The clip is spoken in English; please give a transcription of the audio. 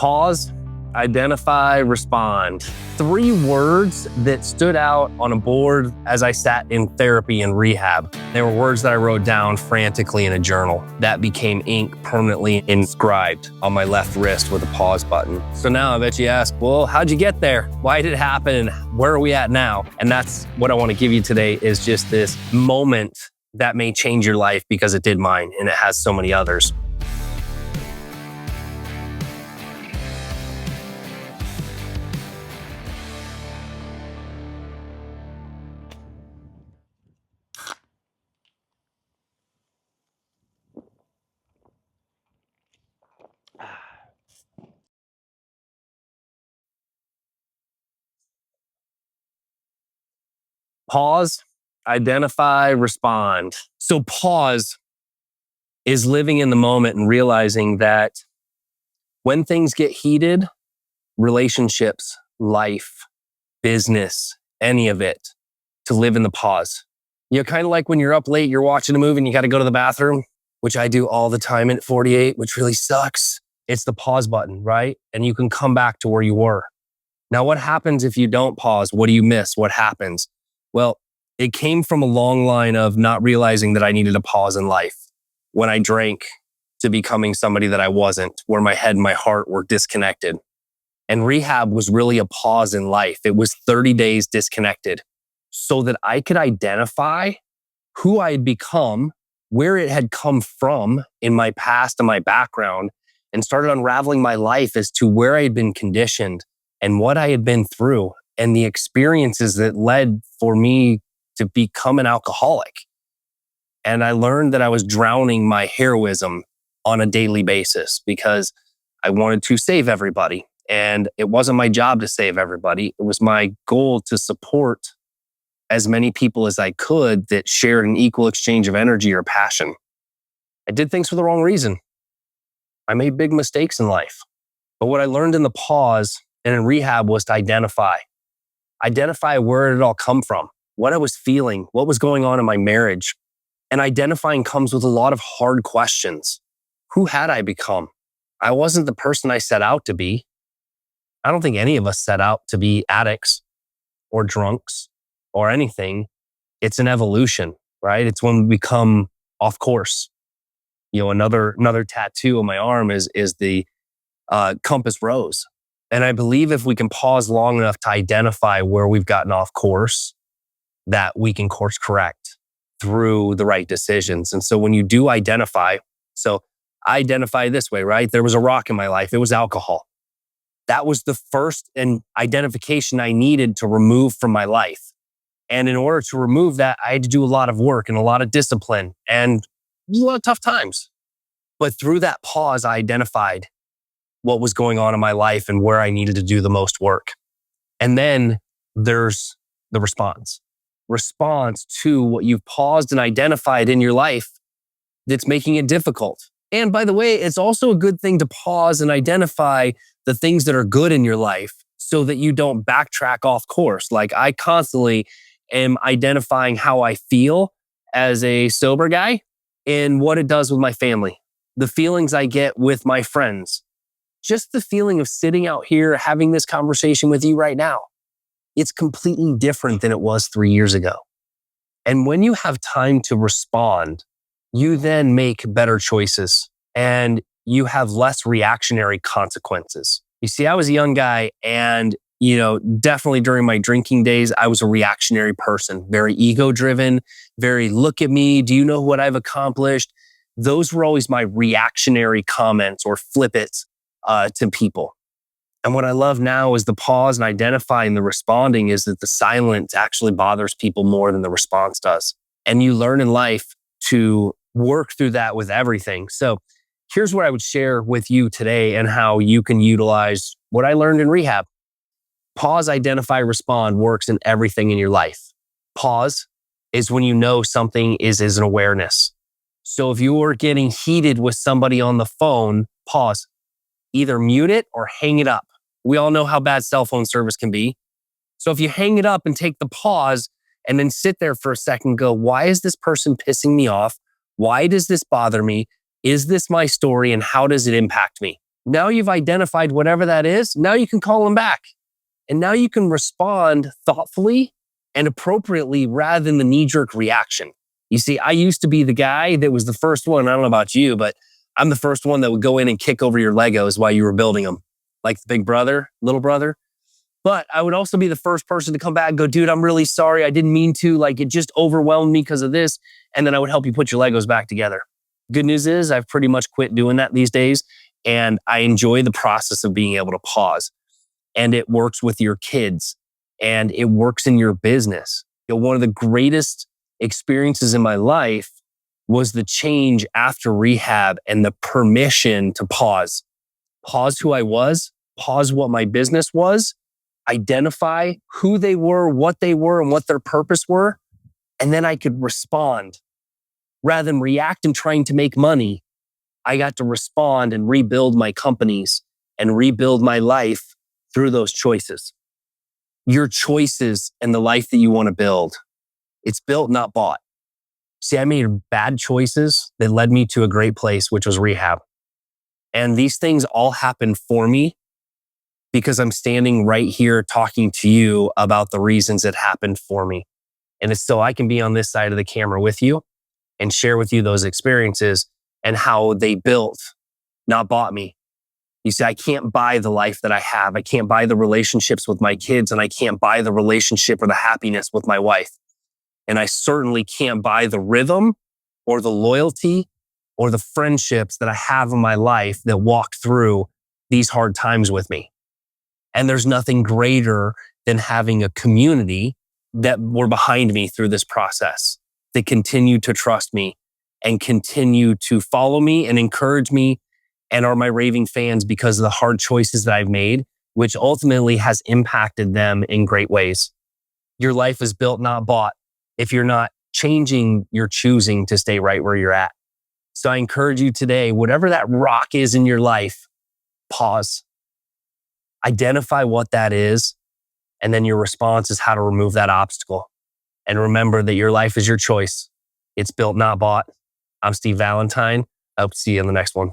Pause, identify, respond. 3 words that stood out on a board as I sat in therapy and rehab. They were words that I wrote down frantically in a journal that became ink permanently inscribed on my left wrist with a pause button. So now I bet you ask, well, how'd you get there? Why did it happen? And where are we at now? And that's what I want to give you today, is just this moment that may change your life, because it did mine and it has so many others. Pause, identify, respond. So pause is living in the moment and realizing that when things get heated, relationships, life, business, any of it, to live in the pause. Kind of like when you're up late, you're watching a movie and you got to go to the bathroom, which I do all the time at 48, which really sucks. It's the pause button, right? And you can come back to where you were. Now, what happens if you don't pause? What do you miss? What happens? Well, it came from a long line of not realizing that I needed a pause in life. When I drank to becoming somebody that I wasn't, where my head and my heart were disconnected. And rehab was really a pause in life. It was 30 days disconnected so that I could identify who I had become, where it had come from in my past and my background, and started unraveling my life as to where I had been conditioned and what I had been through, and the experiences that led for me to become an alcoholic. And I learned that I was drowning my heroism on a daily basis because I wanted to save everybody. And it wasn't my job to save everybody. It was my goal to support as many people as I could that shared an equal exchange of energy or passion. I did things for the wrong reason. I made big mistakes in life. But what I learned in the pause and in rehab was to identify where it all come from, what I was feeling, what was going on in my marriage. And identifying comes with a lot of hard questions. Who had I become? I wasn't the person I set out to be. I don't think any of us set out to be addicts or drunks or anything. It's an evolution, right? It's when we become off course. Another tattoo on my arm is the compass rose. And I believe if we can pause long enough to identify where we've gotten off course, that we can course correct through the right decisions. And so when you do identify, so I identify this way, right? There was a rock in my life. It was alcohol. That was the first identification I needed to remove from my life. And in order to remove that, I had to do a lot of work and a lot of discipline and a lot of tough times. But through that pause, I identified what was going on in my life and where I needed to do the most work. And then there's the response to what you've paused and identified in your life that's making it difficult. And by the way, it's also a good thing to pause and identify the things that are good in your life so that you don't backtrack off course. Like I constantly am identifying how I feel as a sober guy and what it does with my family, the feelings I get with my friends. Just the feeling of sitting out here having this conversation with you right now. It's completely different than it was 3 years ago. And when you have time to respond, you then make better choices and you have less reactionary consequences. You see, I was a young guy and, definitely during my drinking days, I was a reactionary person, very ego-driven, very look at me, do you know what I've accomplished? Those were always my reactionary comments or flip-its to people. And what I love now is the pause and identifying the responding is that the silence actually bothers people more than the response does. And you learn in life to work through that with everything. So here's what I would share with you today and how you can utilize what I learned in rehab. Pause, identify, respond works in everything in your life. Pause is when you know something is an awareness. So if you are getting heated with somebody on the phone, pause. Either mute it or hang it up. We all know how bad cell phone service can be. So if you hang it up and take the pause and then sit there for a second and go, why is this person pissing me off? Why does this bother me? Is this my story and how does it impact me? Now you've identified whatever that is. Now you can call them back. And now you can respond thoughtfully and appropriately rather than the knee-jerk reaction. You see, I used to be the guy that was the first one. I don't know about you, but I'm the first one that would go in and kick over your Legos while you were building them, like the big brother, little brother. But I would also be the first person to come back and go, dude, I'm really sorry. I didn't mean to. Like, it just overwhelmed me because of this. And then I would help you put your Legos back together. Good news is I've pretty much quit doing that these days. And I enjoy the process of being able to pause. And it works with your kids and it works in your business. You know, one of the greatest experiences in my life was the change after rehab and the permission to pause. Pause who I was, pause what my business was, identify who they were, and what their purpose were. And then I could respond rather than react and trying to make money. I got to respond and rebuild my companies and rebuild my life through those choices. Your choices and the life that you want to build, it's built, not bought. See, I made bad choices that led me to a great place, which was rehab. And these things all happened for me because I'm standing right here talking to you about the reasons it happened for me. And it's so I can be on this side of the camera with you and share with you those experiences and how they built, not bought me. You see, I can't buy the life that I have. I can't buy the relationships with my kids, and I can't buy the relationship or the happiness with my wife. And I certainly can't buy the rhythm or the loyalty or the friendships that I have in my life that walk through these hard times with me. And there's nothing greater than having a community that were behind me through this process, that continue to trust me and continue to follow me and encourage me and are my raving fans because of the hard choices that I've made, which ultimately has impacted them in great ways. Your life is built, not bought. If you're not changing, you're choosing to stay right where you're at. So I encourage you today, whatever that rock is in your life, pause. Identify what that is, and then your response is how to remove that obstacle. And remember that your life is your choice. It's built, not bought. I'm Steve Valentine. I hope to see you in the next one.